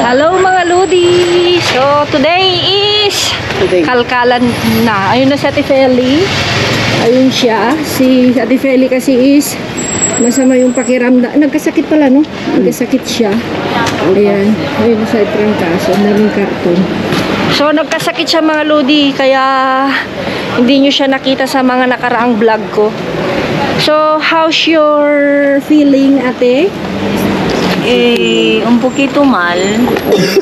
Hello mga Lodi! So today is kalkalan na. Ayun na si Ate Feli. Ayun siya. Si Ate Feli kasi is masama yung pakiramdam. Nagkasakit pala, no? Nagkasakit siya. Ayan. Ayun sa trangkaso. Naring karton. So nagkasakit siya mga Lodi. Kaya hindi nyo siya nakita sa mga nakaraang vlog ko. So how's your feeling, Ate? Un poquito mal.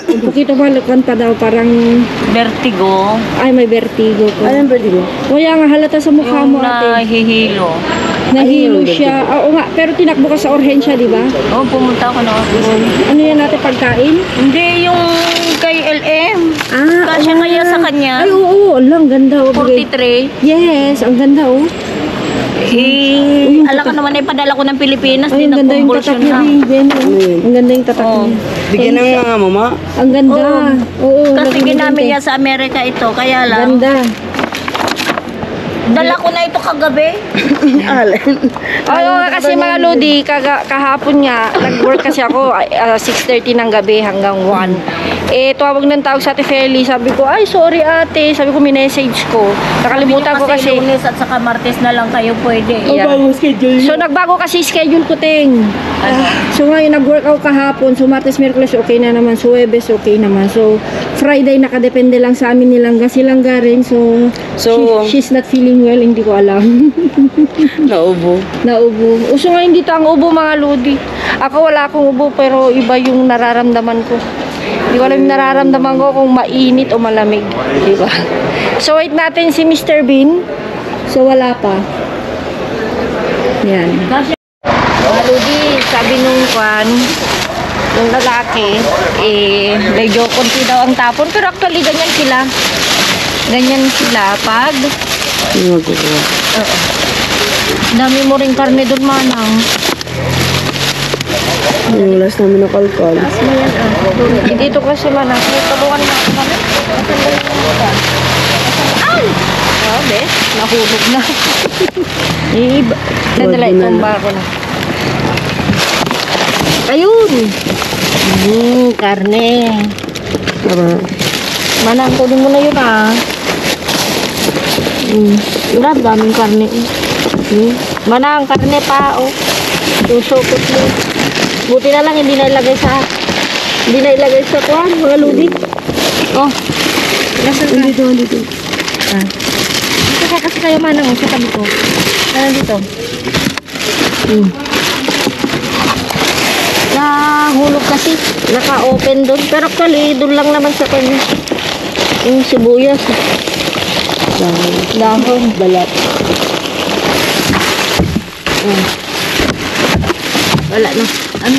Un poquito mal, kanta daw, parang Vertigo. ay may vertigo ko. Anong vertigo? Kaya nga halata sa mukha mo, Yung Ate. nahihilo. Nahilo siya. Oo nga, pero tinakbo ka sa urhensya, di ba? Oo, pumunta ako na office. Ano yan, Ate, pagkain? Hindi, yung kay LM. Ah, Kasya kaya sa kanya. Ay, oo, ang ganda. Oh, 43. Yes, ang ganda, oh. Ala ka naman, ipadala ko ng Pilipinas. Ay, ang ganda yung tatak niya, Jen. Ang ganda yung tatak niya. Bigyan ng mga mama. Ang ganda. Oo. Kasi ginamit niya sa Amerika ito, kaya lang. Ganda. Dala ko na ito kagabi. Oo nga kasi mga Lodi, kahapon nga, nag-work kasi ako 6:30 ng gabi hanggang 1. Eh, tawag ng tawag sa Ate Feli. Sabi ko, ay sorry ate. Sabi ko, minessage ko. Nakalimutan ko kasi. Lunes at saka Martes na lang kayo pwede. Yeah. So, nagbago kasi schedule ko, Ting. So, ngayon, nag-work ako kahapon. So, Martes, Miyerkules, okay na naman. So, Huwebes, okay naman. So, Friday, nakadepende lang sa amin nilangga. Silangga rin. So she's not feeling well. Hindi ko alam. Naubo. Naubo. Uso ngayon dito ang ubo, mga Lodi. Ako wala akong ubo, pero iba yung nararamdaman ko. Hindi ko alam yung nararamdaman ko kung mainit o malamig. Diba? So, wait natin si Mr. Bean. So, wala pa. Yan. Mga Lodi, sabi nung nung lalaki, medyo konti daw ang tapon. Pero actually, ganyan sila. Ganyan sila pag dami mo rin karne doon, manang. Yung last namin nakalkal. Dito kasi manang. May tulungan na ako namin. Ay! Grabe. Nahulog na. Sandala, itumba ko na. Ayun! Karne. Manang, kunin mo na yun, Grabe, daming karne. Manang, karne pa, oh. Susukot mo. Buti na lang, hindi na ilagay sa kuwan, mga Lodi. Oh. Nasaan ka? Dito. Dito ka kasi kayo, manang, sa tabi ko. Dito. Nahulog kasi. Naka-open doon. Pero actually, doon lang naman sa kanya. Yung sibuyas. Dahon. Balat. Wala na. Ano?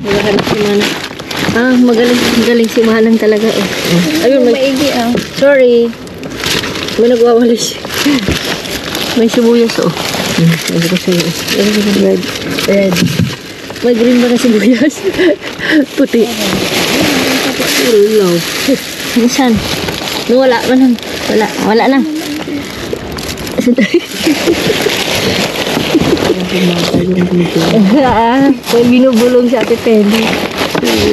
Magaling si Manang. Magaling si Manang talaga. Ayun, maigi. Sorry. May nagwawalis. May sibuyas, Red. May green ba na sibuyas? Puti. Ulaw. Minsan. Wala man. Wala na. May binubulong si Ate Feli.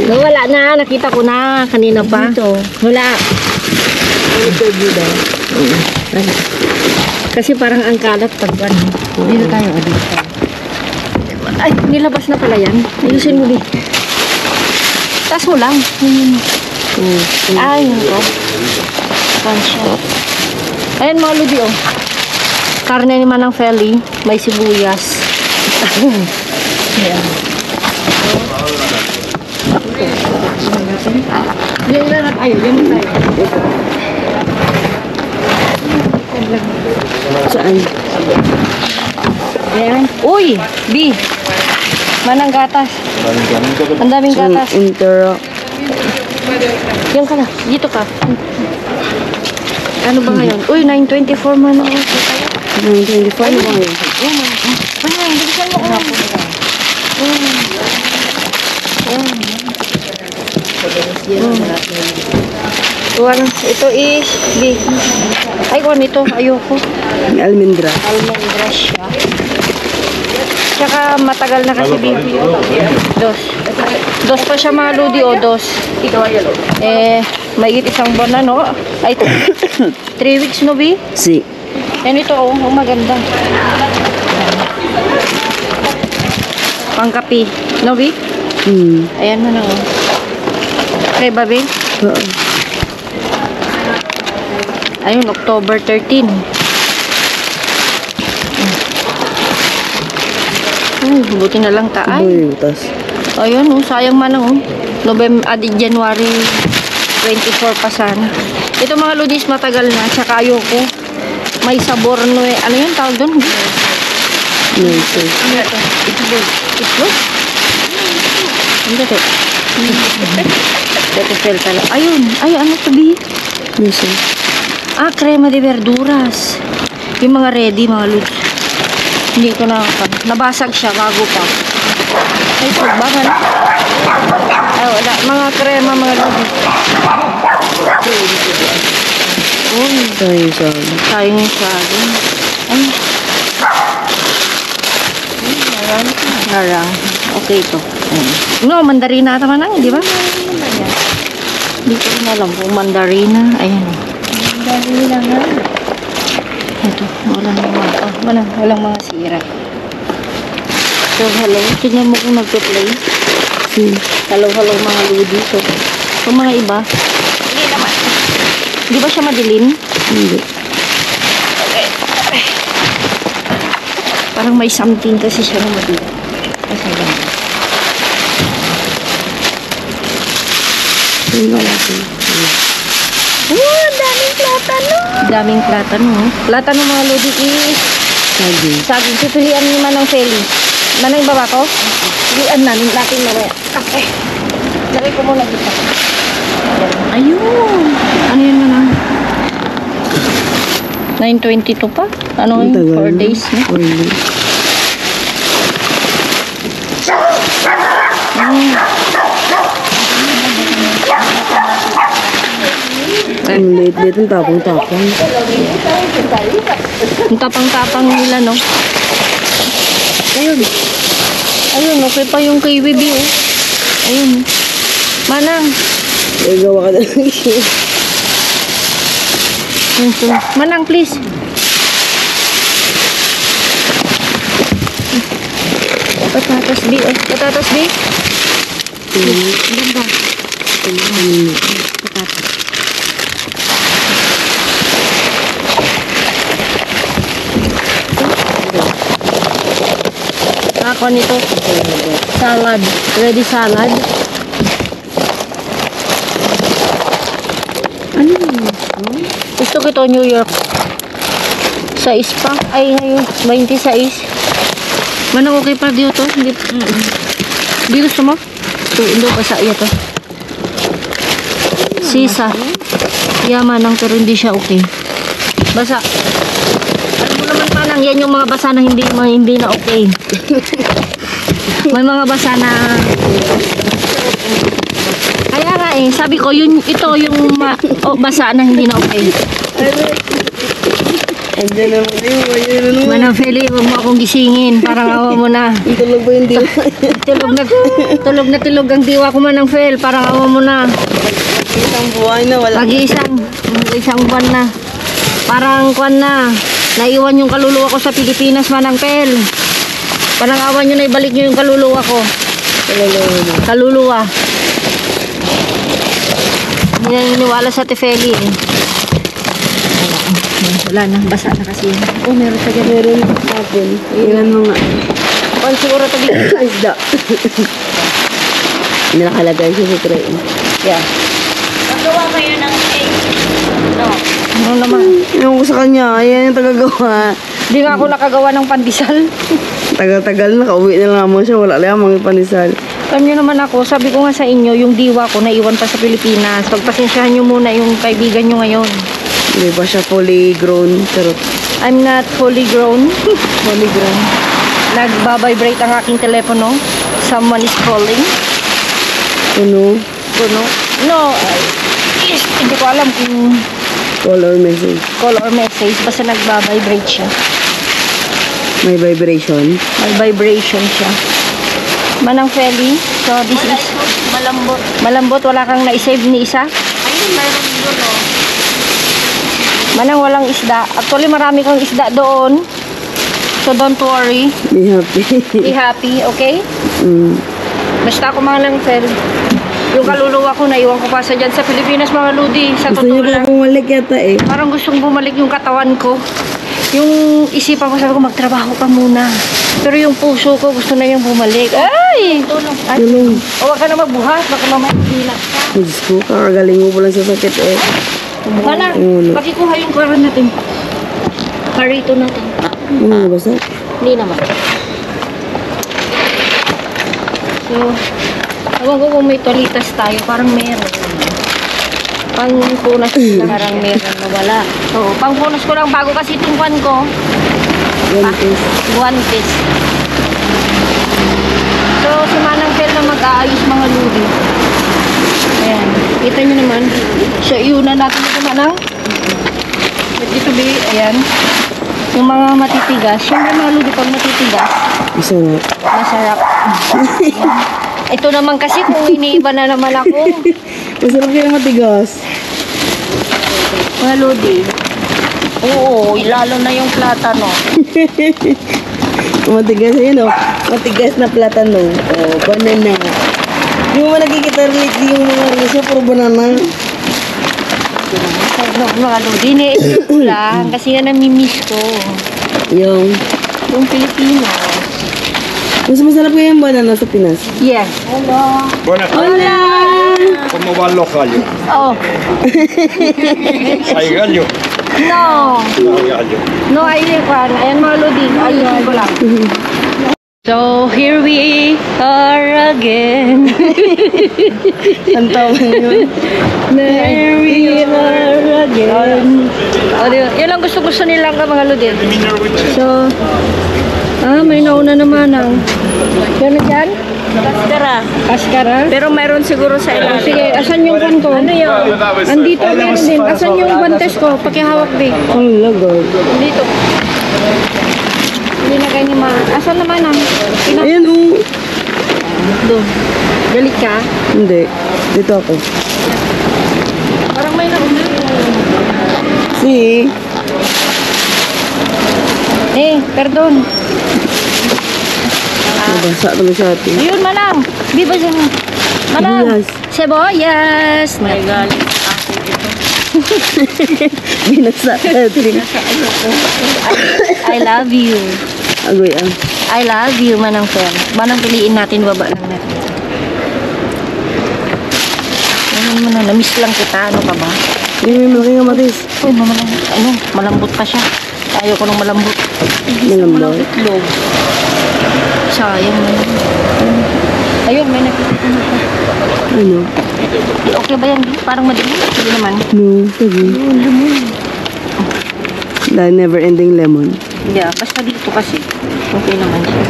Wala na. Nakita ko na. Kanina pa. Wala. Kasi parang ang kalat pag ano. Dito tayo. Ay, nilabas na pala yan. Ayusin mo, taas mo lang. Ay, ito. Ayan mga Lodi, karne ni Manang Feli. May sibuyas. Ayan. Yan na tayo. Saan? Ayan. Uy! B! Manang gatas. Ang daming gatas. Yan ka na. Dito ka. Ano ba ngayon? Uy, 9:24 manang. 9:24 na ngayon. Manang, bilisan mo ako. Ito is B. Ay, kung ito, ayoko. Almendra. Almendra siya. Tsaka matagal na kasi baby. Dos pa siya mga ludi o dos. May isang buwan na no? Ay, 3 weeks no bi? Si. Yan ito oh, maganda. Pangkapi. No bi? Ayan na oh. Okay baby? Oo. Ayun, October 13. Buti na lang taay. Butas. Ayun, oh, sayang man oh. January 24 pa sana. Ito mga ludis matagal na, tsaka ayoko. May sabor no eh. Ano yun tawag doon? Nice. Ano ito? Itlog. Itlog? Ano ito? Ito fell tala. Ayun. Ay, ano ito bi? Nice. Crema de verduras. Yung mga ready, mga ludis. Hindi ko na nabasag siya bago pa. Ay, pagbangan. Ay, wala. Mga krema, mga lodi. Uy. Sayang yung saging. Ay. Harang. Okay ito. No, mandarina ata man di ba? Hindi ko rin alam kung mandarina. Ayan. Mandarina nga. Ito, walang mga sira. So, hello. Tignan mo kung nagpa-play. Hello, mga ludi. So, kung mga iba, hindi naman. Di ba siya madilim? Hindi. Okay. Parang may something kasi siya na madilim. Kasi lang. Daming platano. Daming platano. Platano mga lodi is saging. Pipilian ni Manang Feli. Manang baba ko? Pilian namin natin mamaya. Okay. Lagay ko muna dito. Ayun. Ano yun Manang? 9:22 pa? Ano yun? 4 days na? 4 days. Ang late-late ang tapang-tapang. Ang tapang-tapang nila, no? Ayun. Ayun, okay pa yung kay Bibi, oh. Ayun. Manang. Ay, gawa ka na lang siya. Manang, please. Patatas, Bi, oh. Patatas, Bi. Ganda. Patatas. Ako nito. Salad. Ready salad. Ano yun? Gusto ko ito New York. 6 pa. Ay, ngayon. 26. Manang okay pa dito? Hindi gusto mo? Ito, hindi basa iya to. Sisa. Manang pero hindi siya okay. Basa. Alam mo naman Manang, yan yung mga basa na hindi na okay. May mga basa na kaya nga sabi ko ito yung basa na hindi na okay. Andiyan naman yun. Manang Feli, huwag mo akong gisingin. Parang awa mo na. Tulog ba yung diwa? Tulog na tulog ang diwa ko Manang Fel. Parang awa mo na. Isang buwan na wala. Isang buwan na. Parang kwan na. Naiwan yung kaluluwa ko sa Pilipinas Manang Fel. Parang awa nyo na ibalik nyo yung kaluluwa ko. Kaluluwa. Hindi na niniwala sa Tefeli Wala na, basa na kasi yun. Oh, meron sa dyan. Meron hapon. Ilan mo nga. Pan siguro tabi. Isda. Hindi nakalagay siya sa tray. Yeah. Magawa kayo ng cake. No. Ano naman? Yung sa kanya, ayan yung tagagawa. Hindi nga ako nakagawa ng pandesal. Tagal-tagal na, kauwi na lang naman siya. Wala lang mga panisal. Kanyo naman ako, sabi ko nga sa inyo, yung diwa ko naiwan pa sa Pilipinas. Pagpasensyahan nyo muna yung kaibigan nyo ngayon. Hindi pa siya fully grown. Charot. I'm not fully grown. Fully grown. Nagbabibrate ang aking telepono. Someone is calling. Ano? No, hindi ko alam kung Call or message. call or message. Basta nagbabibrate siya. May vibration. May vibration siya. Manang Feli. So, this Wala is ito, malambot. malambot. Wala kang na-save ni isa. Ayun, mayroon doon, oh. Manang walang isda. Actually, marami kang isda doon. So, don't worry. Be happy. Be happy, okay? Mm. Basta ako Manang Fel. Yung kaluluwa ko, naiwan ko pa sa dyan sa Pilipinas, mga Ludi. Sa Gusto niya totoo lang. pa bumalik yata eh. Parang gustong bumalik yung katawan ko. Yung isipan ko, sabi ko, magtrabaho ka muna. Pero yung puso ko, gusto na yung bumalik. Ay! Tulong. Ay! Tulong. O, wag ka na magbuhat. Baka mamaya hilak ka. Diyos ko, kakagaling mo pa lang sa sakit eh. Mana, Ulo. pakikuha yung karan natin. Karito natin. Ano ba sa? Hindi naman. So, ewan ko kung may tolitas tayo. Parang meron. Pangpunas ko lang. Parang meron na wala. Oo, pangpunas ko lang bago kasi tingkwan ko. One piece. One piece. So, si Manang Fel na mag-aayos mga ludi. Ayan. Kita nyo naman. So, iunan natin ito, Manang. Ito, be. Ayan. Yung mga matitigas. Siyempre, mga ludi, pag matitigas, Masarap. masarap. Ito naman kasi kung iniiba na naman ako. Masarap yan ang matigas. Mga ludi. Oo, lalo na yung platano. Matigas yun oh. Matigas na platano. Oh, banana. Hindi mo nakikita lately yung mga risa, puro banana. No, mga ludi, iniisip ko lang kasi nga namimiss ko. Yung, Yung Pilipino. mas masarap kaya yung banana sa Pinas. Yeah. Buenas tardes. Hola! ¿Cómo van los gallos? Oh, ¿Hay gallos? no. No hay gallos. No, ayun pa. Ayan mga lodi. Ayun ko lang. So, here we are again. Ang tawan yun. Here we are again. O, di ba? Yan ang gusto-gusto nilang ka mga lodi. So, may nauna naman ang... Yan na dyan? Kaskara. Kaskara? Pero mayroon siguro sa Oh, ilalim. sige, asan yung pan ko? Ano yun? Andito, meron din. Asan yung guantes ko? Pakihawak, babe. Ang lagay. Dito. Hindi na kayo ni Ma. Asan naman ang? Ayan oh. Doon. Galit ka? Hindi. Dito ako. Parang may nauna. See? Perdon. Nabasa naman siya ate. Ayun, Manang. Di ba siya? Manang. Sibuyas. Sibuyas. May galit ako ito. Binasa ate. I love you. Agoy ah. I love you, Manang Fel. Manang piliin natin, baba lang natin. Ayun mo na, namiss lang kita. Ano ka ba? May malaking kamatis. Uy, malambot pa siya. Ayaw ko ng malambot. Malambot. Itlog. Sayang na yun. Ayun, may nakikita na pa. Ano? Okay ba yan? Parang madilim? Hindi naman. No, sabi. The never ending lemon. Yeah, basta dito kasi. Okay naman siya.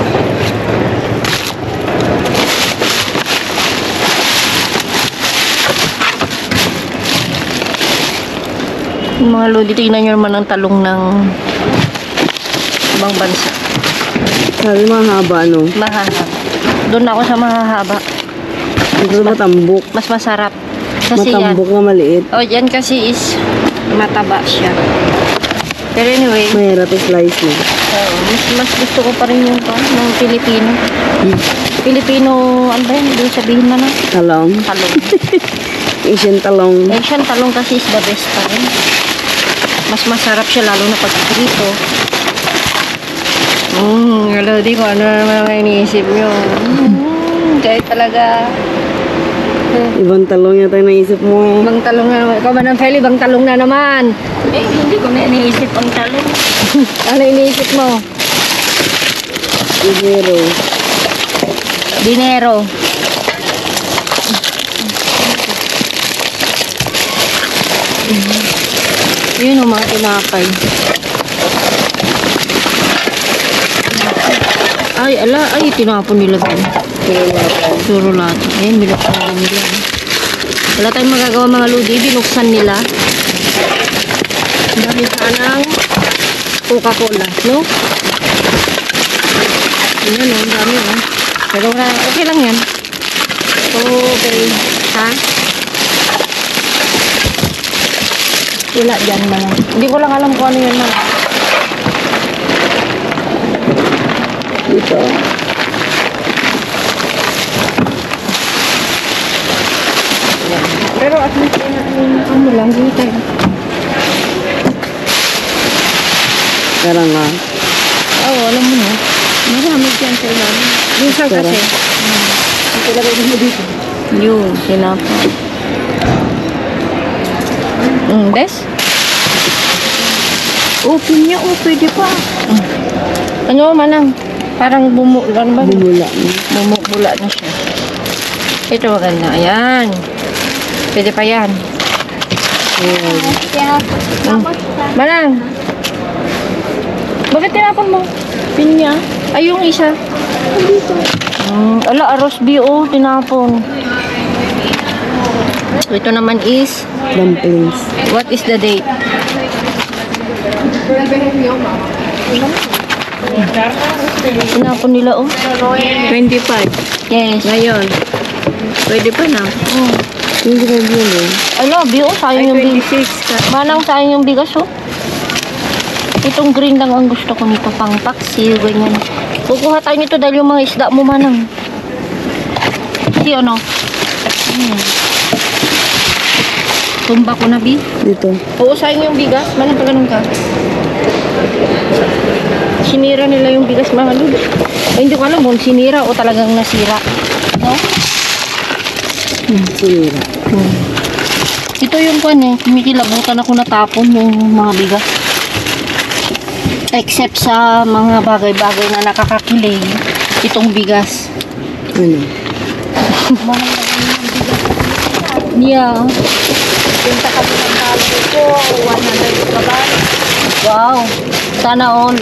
Yung mga lodi, tingnan nyo naman ang talong ng ibang bansa. Sabi mahaba ano. Mahahaba. Doon ako sa mahahaba. Ito matambok. Mas masarap. Kasi Matambok na maliit. yan. Oh, yan kasi is mataba siya. Pero anyway, Mahirap i-slice mo. mas gusto ko pa rin yung ng Pilipino. Pilipino, ano ba yun? Doon sabihin na na. Talong. Talong. Asian talong. Asian talong kasi is the best pa rin. Mas masarap siya lalo na pag prito. Hello, di ko ano naman ang iniisip nyo. Kahit talaga. Ibang talong yata yung naisip mo. Ibang talong na naman. Ikaw ba ng Feli? Ibang talong na naman. Hindi ko na iniisip ang talong. Ano iniisip mo? Zero. Dinero. Yun o mga tinapay. Ay, ala, ay, tinapon nila doon. Puro lahat. Ayun, binuksan nila. Wala tayong magagawa mga ludi, binuksan nila. Dami sanang Coca-Cola, no? Ayan o, ang dami o. Pero okay lang yan. Okay. Ha? Wala dyan man. Hindi ko lang alam kung ano yun man. Dito. Pero at least ano lang, hindi tayo. Tara nga. Oo, alam mo na. Marami dyan sa ilalim. Minsan Tara. kasi. Ito lagay mo dito. Yung sinapa. Des? Open niya. Oh, pwede pa. Ano, manang? Parang bumula na ba? Bumula. Bumula na siya. Ito maganda. Ayan. Pwede pa yan. Manang. Bakit tinapon mo? Pinya. Ay, yung isa. Dito. Ala, arroz bio, tinapon. Ito naman is, Dumplings. what is the date? Tinapon nila, oh. 25. Yes. Ngayon. Pwede pa na. Hindi ka yun eh. Ala, bio, sayang yung bigas. 26 ka. Manang, sayang yung bigas, oh. Itong green lang ang gusto ko nito, pang paksiw, ganyan. Kukuha tayo nito dahil yung mga isda mo, manang. Si ano? Tumba ko na, Bi. Dito. Oo, sayang yung bigas. Manang pa ganun ka. Sinira nila yung bigas, mga lud. Ay, hindi ko alam kung sinira o talagang nasira. No? Sinira. Ito yung kwan eh. Kumikilabutan ako natapon yung mga bigas. Except sa mga bagay-bagay na nakakakilig. Itong bigas. Ano? Yeah. Yung sa kabilang talo ko, 100 ka ba? Wow. Sana all.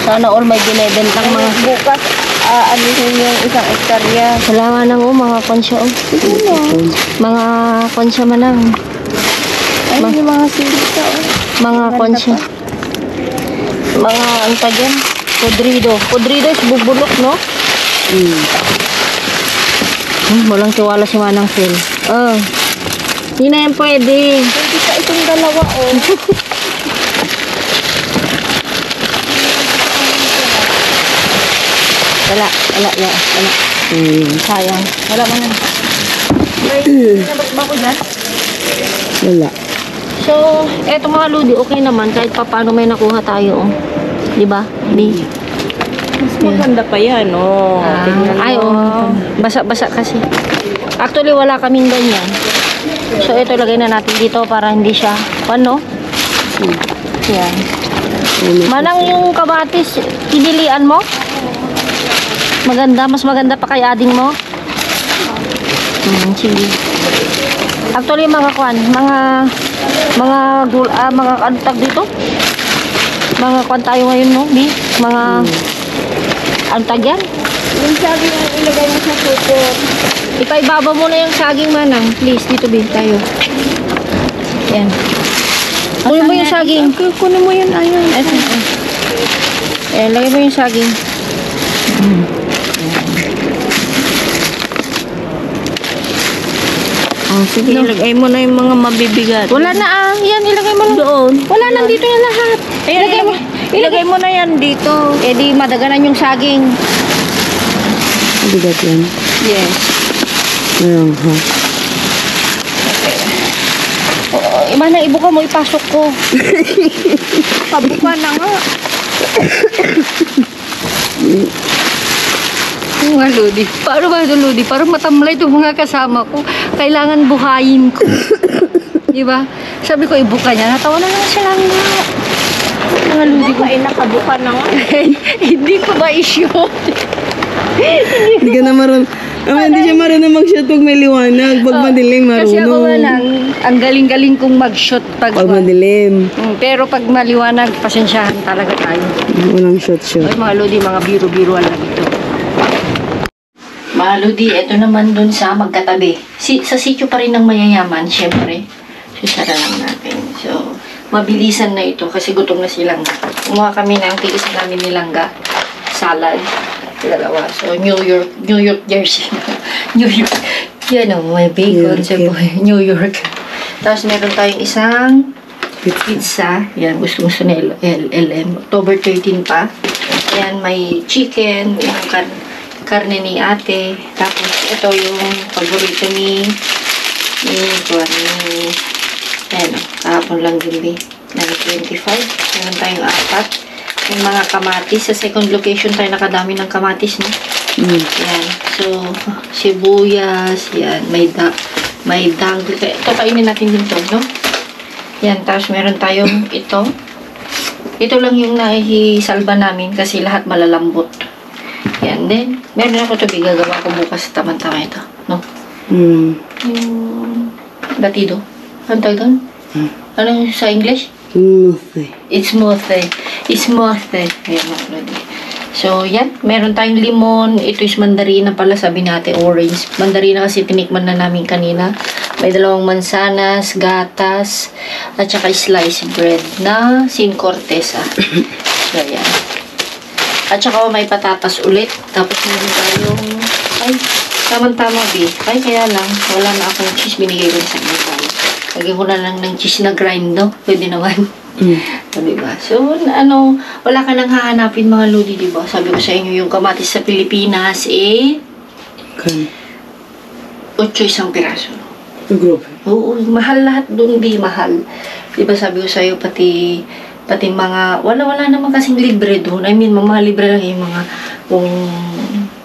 Sana all may binebentang mga... Bukas, alisin yung isang hektarya. Kailangan ng mga konsya. Mga konsya manang. Ay, yung mga silita. Mga konsya. Mga ano pa dyan? Podrido. Podrido is bubulok, no? Walang tiwala si Manang Phil. Hindi na yan pwede. Pwede ka itong dalawa, oh. Wala. Sayang. Wala man lang. Nabagba ko dyan? Wala. So, eto mga ludi, okay naman. Kahit pa paano may nakuha tayo. Oh. Diba? Di? Mas maganda pa yan, oh. Tingnan mo. Ay, oh. Basa-basa kasi. Actually, wala kaming ganyan. So, ito lagay na natin dito para hindi siya, ano? Yan. Manang yung kamatis, pinilian mo? Maganda, mas maganda pa kay ading mo? Sige. Actually, mga kwan, mga antag dito? Mga kwan tayo ngayon, no? Di? Mga antag yan? Yung sabi na ilagay mo sa suko. Ipaibaba mo na yung saging, manang. Please, dito bin tayo. Yan. Kunin mo yung saging. Kunin mo yun, ayun. Lagay mo yung saging. Sige, ilagay mo na yung mga mabibigat. Wala na yan, ilagay mo lang. Doon. Wala, nandito yung lahat. Ilagay mo na yan dito. Eh di madaganan yung saging. Bigat yan. Yes. Ayan, ha. Manang, ibuka mo, ipasok ko. Pabuka na nga. Mga lodi. Paano ba ito, lodi? Parang matamlay itong mga kasama ko. Kailangan buhayin ko. Diba? Sabi ko, ibuka niya. Natawa na lang sila nga. Mga lodi ko. Ay, nakabuka na nga. Hindi ko ba i-shoot? Hindi ka na hindi siya marunong mag-shot pag may liwanag. Pag madilim, marunong. Kasi ako manang, ang galing-galing kong mag-shoot pag madilim. pero pag maliwanag, pasensyahan talaga tayo. Walang shot. Ay, mga lodi, mga biro-biruan lang ito. Mga lodi, ito naman dun sa magkatabi. Sa sityo pa rin ng mayayaman, syempre. Susara lang natin. So, mabilisan na ito kasi gutom na silang. Kumuha kami ng tiis namin nilangga salad. Dalawa. So, New York jersey. New York. Yan o, may bacon. New York. Tapos, meron tayong isang pizza. Yan, gusto ni LM. October 13 pa. Yan, may chicken. Yung karne ni ate. Tapos, ito yung paborito ni ayan o, kahapon lang din 9.25. Meron tayong 4. Yung mga kamatis. Sa second location tayo nakadami ng kamatis, no? Yan. So, sibuyas. Yan. May dangle. Ito, kainin natin din to, no? Yan. Tapos, meron tayong ito. Ito lang yung nahisalba namin kasi lahat malalambot. Yan. Then, meron ako ito. Gagawa ko bukas sa tamang-tama ito, no? Yung batido. Ano tawag doon? Ano sa English? Smoothie. It's smoothie. It's smoothie. Ayan, so, yan. Meron tayong limon. Ito is mandarina pala. Sabi natin orange. Mandarina kasi tinikman na namin kanina. May 2 mansanas, gatas, at saka sliced bread na sin corteza. So, yan. At saka may patatas ulit. Tapos meron tayong tamang-tama, Ay, kaya lang, wala na akong cheese. Binigay ko sa inyo. Lagyan ko na lang ng cheese na grind, no? Pwede naman. Diba? So, wala ka nang hahanapin, mga lodi, diba? Sabi ko sa inyo, yung kamatis sa Pilipinas, 8 isang piraso. Grabe. Oo, mahal lahat doon, mahal. Diba, sabi ko sa'yo, pati mga, wala naman kasing libre doon. I mean, mga libre lang yung mga, kung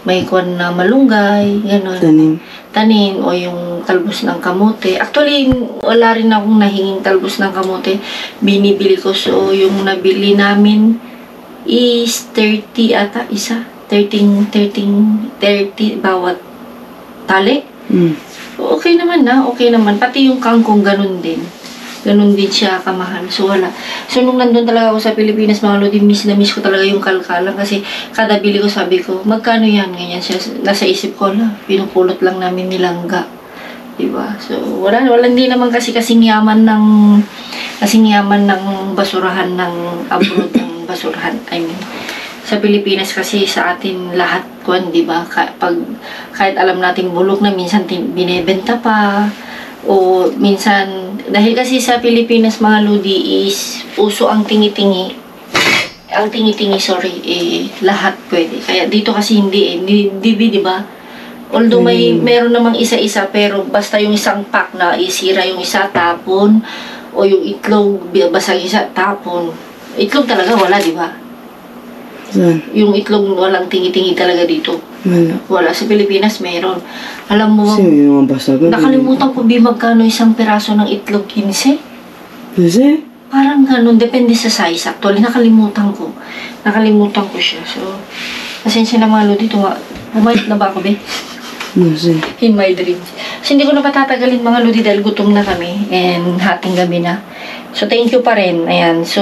may kwan na malunggay, gano'n. Tanin, o yung talbos ng kamote. Actually, wala rin akong nahinging talbos ng kamote. Binibili ko. So, yung nabili namin is 30 ata, isa. 30 bawat tali. Okay naman na, okay naman. Pati yung kangkong, ganun din. Ganun din siya kamahal. So, wala. So, nung nandun talaga ako sa Pilipinas, mga lodi, miss na miss ko talaga yung kalkalang. Kasi, kada bili ko, sabi ko, magkano yan? Ganyan siya. Nasa isip ko, pinupulot lang namin nilangga. Diba? So, wala. Hindi naman kasing yaman ng basurahan ng abroad ng basurahan. I mean, sa Pilipinas kasi sa atin lahat kuwan, diba? Kahit alam nating bulok na, minsan binebenta pa. O minsan, dahil kasi sa Pilipinas, mga lodi, is uso ang tingi-tingi. Ang tingi-tingi, lahat pwede. Kaya dito kasi hindi diba? Although meron namang isa-isa, pero basta yung isang pack na isira yung isa, tapon. O yung itlog, basag isa, tapon. Itlog talaga wala, diba? Yung itlog walang tingi-tingi talaga dito. Wala. Sa Pilipinas meron. Alam mo, nakalimutan ko magkano isang piraso ng itlog, 15? Parang ganun, depende sa size. Actually, nakalimutan ko siya. So, pasensya na mga lodi, bumayot na ba ako, be? In my dreams. So, hindi ko na patatagalin mga lodi dahil gutom na kami and hating gabi na. So, thank you pa rin. Ayan. So,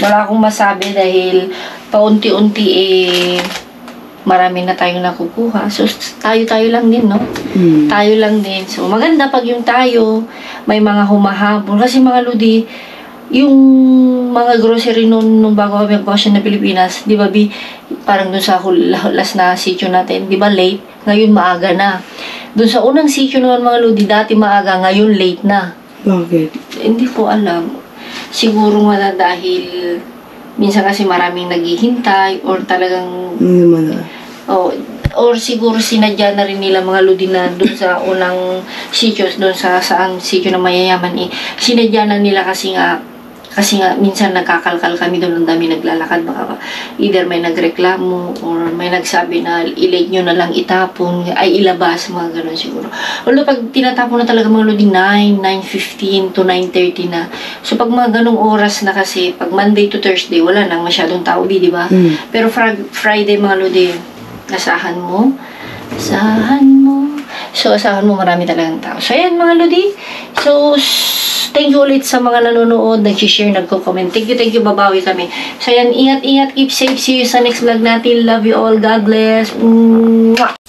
wala akong masabi dahil paunti-unti marami na tayong nakukuha. So, tayo lang din, no? Tayo lang din. So, maganda pag yung tayo, may mga humahabol. Kasi mga lodi, yung mga grocery nung bago kami bakasyon na Pilipinas, di ba, parang dun sa last na sitio natin, di ba, late? Ngayon, maaga na. Dun sa unang sitio naman, mga lodi, dati maaga, ngayon late na. Bakit? Hindi ko alam. Siguro nga dahil minsan kasi maraming naghihintay or talagang or siguro sinadya na rin nila mga lodi na doon sa unang sitios, doon sa saang sitio na mayayaman sinadya na nila kasi nga minsan nagkakalkal kami doon, ang dami naglalakad, baka either may nagreklamo or may nagsabi na ilate nyo na lang itapon, ay ilabas, mga ganun siguro. Although pag tinatapon na talaga mga lodi 9:15 to 9:30 na. So pag mga ganung oras na kasi, pag Monday to Thursday, wala nang masyadong tao, di ba? Pero Friday mga lodi, asahan mo. So, asahan mo marami talagang tao. So, ayan mga lodi. So, thank you ulit sa mga nanonood, nag-share, nagko-comment. Thank you, babawi kami. So, ayan, ingat, keep safe. See you sa next vlog natin. Love you all. God bless. Mwah!